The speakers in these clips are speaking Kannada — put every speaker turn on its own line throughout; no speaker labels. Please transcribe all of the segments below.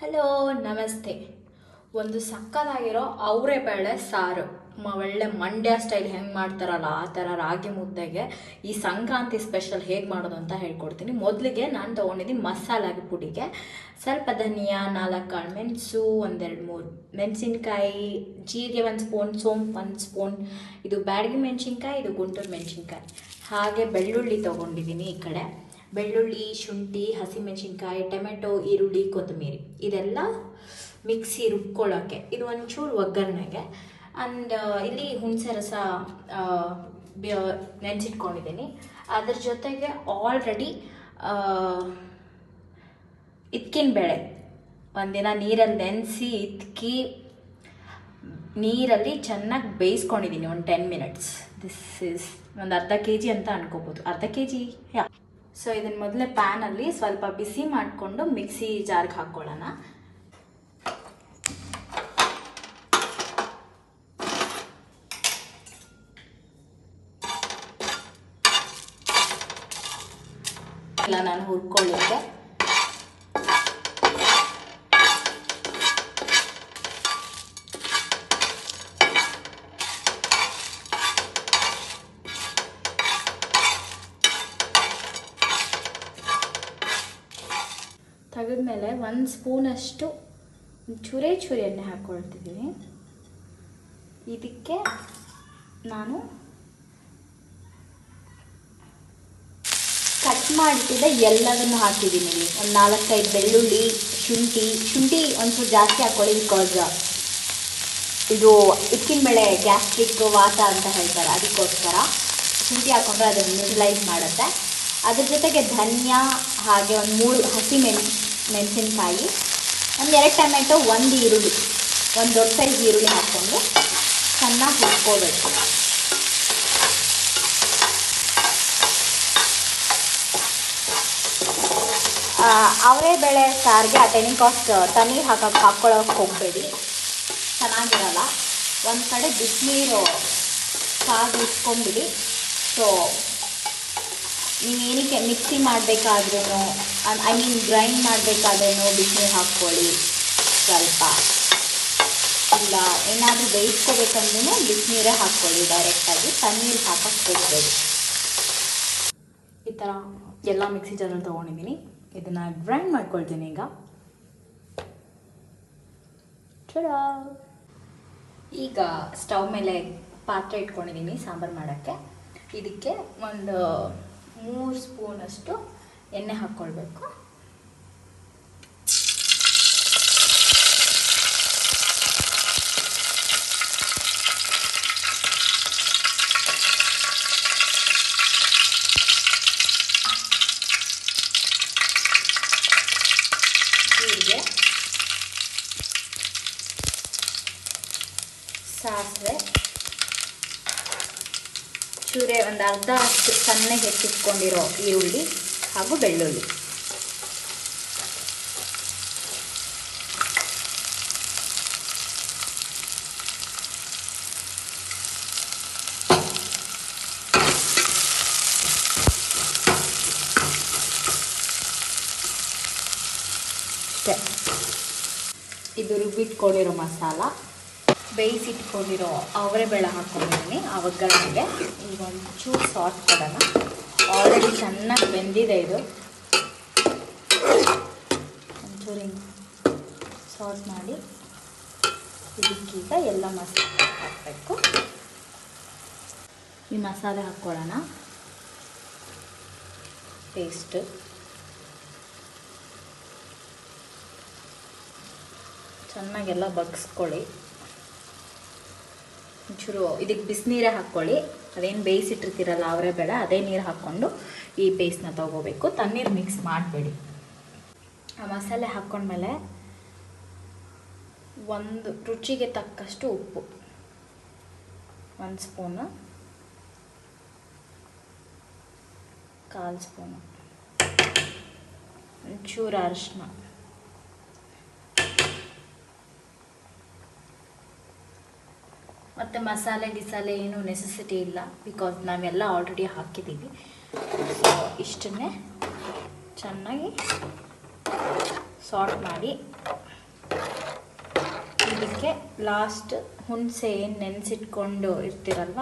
ಹಲೋ ನಮಸ್ತೆ. ಒಂದು ಸಕ್ಕತ್ತಾಗಿರೋ ಅವರೆಬೇಳೆ ಸಾರು ಒಳ್ಳೆ ಮಂಡ್ಯ ಸ್ಟೈಲ್ ಹೆಂಗೆ ಮಾಡ್ತಾರಲ್ಲ ಆ ಥರ ರಾಗಿ ಮುದ್ದೆಗೆ ಈ ಸಂಕ್ರಾಂತಿ ಸ್ಪೆಷಲ್ ಹೇಗೆ ಮಾಡೋದು ಅಂತ ಹೇಳ್ಕೊಡ್ತೀನಿ. ಮೊದಲಿಗೆ ನಾನು ತೊಗೊಂಡಿದ್ದೀನಿ ಮಸಾಲೆ ಪುಡಿಗೆ ಸ್ವಲ್ಪ ಧನಿಯಾ, 4 ಕಾಳು ಮೆಣಸು, 1-2-3 ಮೆಣಸಿನ್ಕಾಯಿ, ಜೀರಿಗೆ 1 ಸ್ಪೂನ್, ಸೋಂಪು 1 ಸ್ಪೂನ್, ಇದು ಬ್ಯಾಡಗಿ ಮೆಣಸಿನ್ಕಾಯಿ, ಇದು ಗುಂಟೂರು ಮೆಣಸಿನ್ಕಾಯಿ, ಹಾಗೆ ಬೆಳ್ಳುಳ್ಳಿ ತೊಗೊಂಡಿದ್ದೀನಿ. ಈ ಕಡೆ ಬೆಳ್ಳುಳ್ಳಿ, ಶುಂಠಿ, ಹಸಿಮೆಣಸಿನ್ಕಾಯಿ, ಟೊಮೆಟೊ, ಈರುಳ್ಳಿ, ಕೊತ್ತಂಬರಿ ಇದೆಲ್ಲ ಮಿಕ್ಸಿ ರುಬ್ಕೊಳ್ಳೋಕ್ಕೆ, ಇದು ಒಂಚೂರು ಒಗ್ಗರಣೆಗೆ. ಆ್ಯಂಡ್ ಇಲ್ಲಿ ಹುಣಸೆ ರಸ ನೆನೆಸಿಟ್ಕೊಂಡಿದ್ದೀನಿ. ಅದ್ರ ಜೊತೆಗೆ ಆಲ್ರೆಡಿ ಇದ್ಕಿನ ಬೇಳೆ ಒಂದಿನ ನೀರಲ್ಲಿ ನೆನೆಸಿ ಇದ್ಕಿ ನೀರಲ್ಲಿ ಚೆನ್ನಾಗಿ ಬೇಯಿಸ್ಕೊಂಡಿದ್ದೀನಿ ಒಂದು 10 ಮಿನಿಟ್ಸ್. ದಿಸ್ ಈಸ್ ಒಂದು ಅರ್ಧ kg ಅಂತ ಅನ್ಕೋಬೋದು, ಅರ್ಧ kg. ಸೊ ಇದನ್ನು ಮೊದಲೇ ಪ್ಯಾನಲ್ಲಿ ಸ್ವಲ್ಪ ಬಿಸಿ ಮಾಡಿಕೊಂಡು ಮಿಕ್ಸಿ ಜಾರ್ಗೆ ಹಾಕ್ಕೊಳ್ಳೋಣ. ಇಲ್ಲ ನಾನು ಹುರ್ಕೊಳ್ಳಿಕ್ಕೆ ತೆಗೆದ್ಮೇಲೆ 1 ಸ್ಪೂನಷ್ಟು ಚೂರೇ ಎಣ್ಣೆ ಹಾಕ್ಕೊಳ್ತಿದ್ದೀನಿ. ಇದಕ್ಕೆ ನಾನು ಕಟ್ ಮಾಡಿಟ್ಟಿದ್ದೆ ಎಲ್ಲದನ್ನು ಹಾಕಿದ್ದೀನಿ. ಇಲ್ಲಿ ಒಂದು 4-5 ಬೆಳ್ಳುಳ್ಳಿ, ಶುಂಠಿ ಒಂಚೂರು ಜಾಸ್ತಿ ಹಾಕ್ಕೊಳ್ಳಿ, ಬಿಕಾಸ್ ಇದು ಇಕ್ಕಿನ ಬೇಳೆ ಗ್ಯಾಸ್ಟ್ರಿಕ್ ವಾತ ಅಂತ ಹೇಳ್ತಾರೆ, ಅದಕ್ಕೋಸ್ಕರ ಶುಂಠಿ ಹಾಕ್ಕೊಂಡ್ರೆ ಅದನ್ನು ನ್ಯೂಟ್ರಲೈಸ್ ಮಾಡುತ್ತೆ. ಅದ್ರ ಜೊತೆಗೆ ಧನಿಯಾ, ಹಾಗೆ ಒಂದು 3 ಹಸಿ ಮೆಣಸಿನ್ಕಾಯಿ, 1-2 ಟೊಮೆಟೊ, 1 ಈರುಳ್ಳಿ, ಒಂದು ದೊಡ್ಡ ಸೈಜ್ ಈರುಳ್ಳಿ ಹಾಕ್ಕೊಂಡು ಚೆನ್ನಾಗಿ ಹುರ್ಕೋಬೇಕು. ಅವರೆಬೇಳೆ ಸಾರಿಗೆ ಅಟೆನಿ ಕಾಸ್ಟ್ ತಣ್ಣೀರು ಹಾಕ್ಕೊಳ್ಳೋಕೆ ಹೋಗಬೇಡಿ, ಚೆನ್ನಾಗಿರಲ್ಲ. ಒಂದು ಕಡೆ ಬಿಸಿನೀರು ಕಾಗಿಸ್ಕೊಂಬಿಡಿ. ಸೊ ನೀವು ಏನಕ್ಕೆ ಮಿಕ್ಸಿ ಮಾಡಬೇಕಾದ್ರೂ, ಗ್ರೈಂಡ್ ಮಾಡಬೇಕಾದ್ರೂ ಬಿಸಿನೀರು ಹಾಕ್ಕೊಳ್ಳಿ ಸ್ವಲ್ಪ. ಇಲ್ಲ ಏನಾದರೂ ಬೇಯಿಸ್ಕೋಬೇಕಂದ್ರೂ ಬಿಸಿನೀರೇ ಹಾಕ್ಕೊಳ್ಳಿ ಡೈರೆಕ್ಟಾಗಿ, ತಣ್ಣೀರು ಹಾಕೋಕ್ಕೆ ಹೋಗಬೇಡಿ. ಈ ಥರ ಎಲ್ಲ ಮಿಕ್ಸಿ ಜಾರಲ್ಲಿ ತೊಗೊಂಡಿದ್ದೀನಿ. ಇದನ್ನು ಗ್ರೈಂಡ್ ಮಾಡ್ಕೊಳ್ತೀನಿ ಈಗ. ಈಗ ಸ್ಟವ್ ಮೇಲೆ ಪಾತ್ರೆ ಇಟ್ಕೊಂಡಿದ್ದೀನಿ ಸಾಂಬಾರು ಮಾಡೋಕ್ಕೆ. ಇದಕ್ಕೆ ಒಂದು 3 ಸ್ಪೂನಷ್ಟು ಎಣ್ಣೆ ಹಾಕ್ಕೊಳ್ಬೇಕು. ಜೀರಿಗೆ, ಸಾಸಿವೆ, ಚೂರೆ ಒಂದು ಅರ್ಧ ಅಷ್ಟು ಸಣ್ಣಗೆ ಹೆಚ್ಚಿಟ್ಕೊಂಡಿರೋ ಈರುಳ್ಳಿ ಹಾಗೂ ಬೆಳ್ಳುಳ್ಳಿ. ಅಷ್ಟೇ. ಇದು ರುಬ್ಬಿಟ್ಕೊಂಡಿರೋ ಮಸಾಲ, ಬೇಯಿಸಿಟ್ಕೊಂಡಿರೋ ಅವರೆಬೇಳೆ ಹಾಕ್ಕೊಂಡಿದ್ದೀನಿ ಆ ಒಗ್ಗರಣೆಗೆ. ಈಗ ಒಂಚೂರು ಸಾಸ್ ಕೊಡೋಣ. ಆಲ್ರೆಡಿ ಚೆನ್ನಾಗಿ ಬೆಂದಿದೆ ಇದು. ಒಂಚೂರು ಹಿಂಗೆ ಸಾಸ್ ಮಾಡಿ ಇದಕ್ಕೀಗ ಎಲ್ಲ ಮಸಾಲೆ ಹಾಕಬೇಕು. ಈ ಮಸಾಲೆ ಹಾಕ್ಕೊಳ್ಳೋಣ. ಪೇಸ್ಟ್, ಚೆನ್ನಾಗೆಲ್ಲ ಬಗ್ಸ್ಕೊಳ್ಳಿ. ಒಂಚೂರು ಇದಕ್ಕೆ ಬಿಸಿನೀರೇ ಹಾಕ್ಕೊಳ್ಳಿ. ಅದೇನು ಬೇಯಿಸಿಟ್ಟಿರ್ತೀರಲ್ಲ ಅವರೆಬೇಳೆ, ಅದೇ ನೀರು ಹಾಕ್ಕೊಂಡು ಈ ಪೇಸ್ಟ್ನ ತೊಗೋಬೇಕು. ತಣ್ಣೀರು ಮಿಕ್ಸ್ ಮಾಡಬೇಡಿ. ಆ ಮಸಾಲೆ ಹಾಕ್ಕೊಂಡ್ಮೇಲೆ ಒಂದು ರುಚಿಗೆ ತಕ್ಕಷ್ಟು ಉಪ್ಪು, 1 ಸ್ಪೂನು, 1/4 ಸ್ಪೂನು, ಒಂಚೂರು ಅರಿಶಿನ, ಮತ್ತು ಮಸಾಲೆ ಏನು ನೆಸೆಸಿಟಿ ಇಲ್ಲ, ಬಿಕಾಸ್ ನಾವೆಲ್ಲ ಆಲ್ರೆಡಿ ಹಾಕಿದ್ದೀವಿ. ಸೊ ಇಷ್ಟನ್ನೇ ಚೆನ್ನಾಗಿ ಸಾರ್ಟ್ ಮಾಡಿ ಇದಕ್ಕೆ ಲಾಸ್ಟ್ ಹುಣಸೆ ಏನು ನೆನೆಸಿಟ್ಕೊಂಡು ಇರ್ತೀರಲ್ವ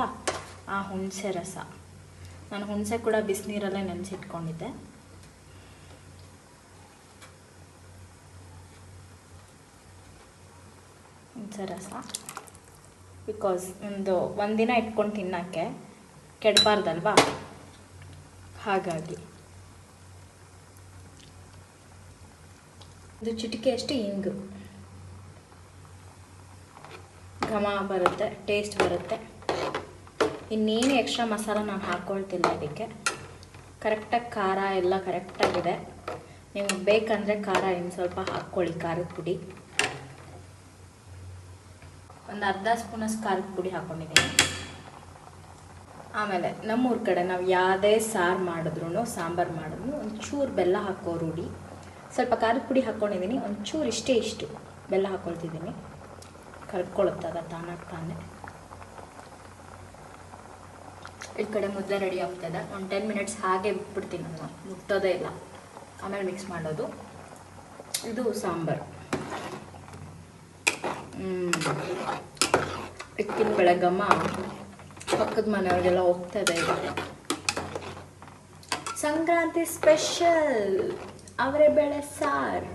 ಆ ಹುಣಸೆ ರಸ. ನಾನು ಹುಣಸೆ ಕೂಡ ಬಿಸಿನೀರಲ್ಲೇ ನೆನೆಸಿಟ್ಕೊಂಡಿದ್ದೆ. ಹುಣಸೆ ರಸ ಬಿಕಾಸ್ ಒಂದಿನ ಇಟ್ಕೊಂಡು ತಿನ್ನೋಕ್ಕೆ ಕೆಡಬಾರ್ದಲ್ವಾ, ಹಾಗಾಗಿ. ಇದು ಚಿಟಿಕೆಯಷ್ಟು ಇಂಗು, ಘಮ ಬರುತ್ತೆ, ಟೇಸ್ಟ್ ಬರುತ್ತೆ. ಇನ್ನೇನು ಎಕ್ಸ್ಟ್ರಾ ಮಸಾಲ ನಾನು ಹಾಕ್ಕೊಳ್ತಿಲ್ಲ ಇದಕ್ಕೆ. ಕರೆಕ್ಟಾಗಿ ಖಾರ ಎಲ್ಲ ಕರೆಕ್ಟಾಗಿದೆ. ನಿಮ್ಗೆ ಬೇಕಂದರೆ ಖಾರ ಇನ್ನು ಸ್ವಲ್ಪ ಹಾಕ್ಕೊಳ್ಳಿ, ಖಾರದ ಪುಡಿ. ಒಂದು ಅರ್ಧ ಸ್ಪೂನಷ್ಟು ಖಾರದ ಪುಡಿ ಹಾಕ್ಕೊಂಡಿದ್ದೀನಿ. ಆಮೇಲೆ ನಮ್ಮೂರ ಕಡೆ ನಾವು ಯಾವುದೇ ಸಾರು ಮಾಡಿದ್ರು ಸಾಂಬಾರು ಮಾಡಿದ್ರು ಒಂಚೂರು ಬೆಲ್ಲ ಹಾಕೋ ರೂಢಿ. ಸ್ವಲ್ಪ ಖಾರದ ಪುಡಿ ಹಾಕ್ಕೊಂಡಿದ್ದೀನಿ, ಒಂಚೂರು ಇಷ್ಟು ಬೆಲ್ಲ ಹಾಕ್ಕೊಳ್ತಿದ್ದೀನಿ. ಕರ್ಕೊಳ್ಳುತ್ತದ ತಾನಾಗಿ ತಾನೇ. ಈ ಕಡೆ ಮುದ್ದೆ ರೆಡಿ ಆಗ್ತದೆ. ಒಂದು 10 ಮಿನಿಟ್ಸ್ ಹಾಗೆ ಬಿಟ್ಬಿಡ್ತೀನಿ ನಾನು, ಮುಟ್ಟೋದೇ ಇಲ್ಲ. ಆಮೇಲೆ ಮಿಕ್ಸ್ ಮಾಡೋದು. ಇದು ಸಾಂಬಾರು. ಇಕ್ಕಿನ ಬೆಳಗಮ್ಮ ಪಕ್ಕದ ಮನೆಯವ್ರಿಗೆಲ್ಲ ಹೋಗ್ತದೆ. ಇದು ಸಂಕ್ರಾಂತಿ ಸ್ಪೆಷಲ್ ಅವರೆಬೇಳೆ ಸಾರು.